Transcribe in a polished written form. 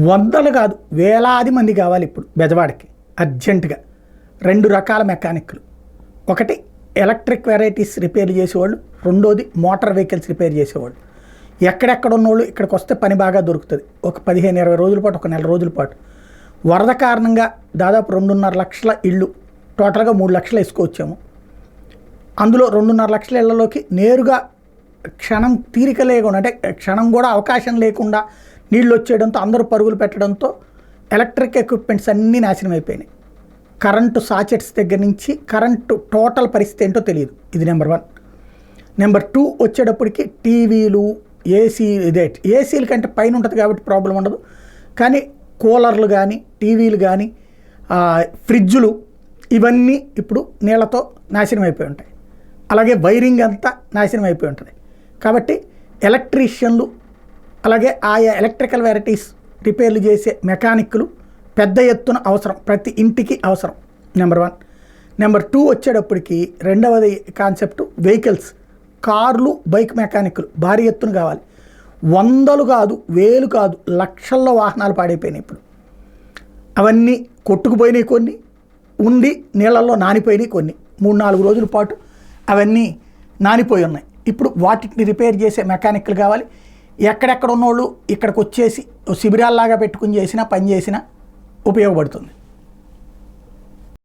వందలు కాదు వేలాది మంది కావాలి ఇప్పుడు బెజవాడకి అర్జెంటుగా. 2 రకాల మెకానిక్లు, ఒకటి ఎలక్ట్రిక్ వెరైటీస్ రిపేర్ చేసేవాళ్ళు, రెండోది మోటార్ వెహికల్స్ రిపేర్ చేసేవాళ్ళు. ఎక్కడెక్కడ ఉన్నోళ్ళు ఇక్కడికి వస్తే పని బాగా దొరుకుతుంది. ఒక 15-20 రోజుల పాటు, ఒక నెల రోజుల పాటు. వరద కారణంగా దాదాపు 2.5 లక్షల ఇళ్ళు, టోటల్గా 3 లక్షలు వేసుకొచ్చాము. అందులో 2.5 లక్షల ఇళ్లలోకి నేరుగా క్షణం తీరిక లేకుండా, అంటే క్షణం కూడా అవకాశం లేకుండా నీళ్ళు వచ్చేయడంతో అందరూ పరుగులు పెట్టడంతో ఎలక్ట్రిక్ ఎక్విప్మెంట్స్ అన్నీ నాశనం అయిపోయినాయి. కరెంటు సాచెట్స్ దగ్గర నుంచి కరెంటు టోటల్ పరిస్థితి ఏంటో తెలియదు. ఇది నెంబర్ 1. నెంబర్ 2 వచ్చేటప్పటికి టీవీలు, ఏసీల కంటే పైన ఉంటుంది కాబట్టి ప్రాబ్లం ఉండదు, కానీ కూలర్లు కానీ, టీవీలు కానీ, ఫ్రిడ్జులు ఇవన్నీ ఇప్పుడు నీళ్ళతో నాశనం అయిపోయి ఉంటాయి. అలాగే వైరింగ్ అంతా నాశనం అయిపోయి ఉంటుంది. కాబట్టి ఎలక్ట్రీషియన్లు, అలాగే ఆయా ఎలక్ట్రికల్ వెరైటీస్ రిపేర్లు చేసే మెకానిక్లు పెద్ద ఎత్తున అవసరం, ప్రతి ఇంటికి అవసరం. నెంబర్ 1. నెంబర్ 2 వచ్చేటప్పటికి రెండవది కాన్సెప్ట్ వెహికల్స్, కార్లు, బైక్ మెకానిక్లు భారీ ఎత్తున కావాలి. వందలు కాదు, వేలు కాదు, లక్షల్లో వాహనాలు పాడైపోయినాయి ఇప్పుడు. అవన్నీ కొట్టుకుపోయినాయి, కొన్ని ఉండి నీళ్ళల్లో నానిపోయినాయి, కొన్ని 3-4 రోజుల పాటు అవన్నీ నానిపోయి ఉన్నాయి. ఇప్పుడు వాటిని రిపేర్ చేసే మెకానిక్లు కావాలి. ఎక్కడెక్కడ ఉన్నోళ్ళు ఇక్కడికి వచ్చేసి శిబిరాల్లాగా పెట్టుకుని చేసినా, పని చేసినా ఉపయోగపడుతుంది.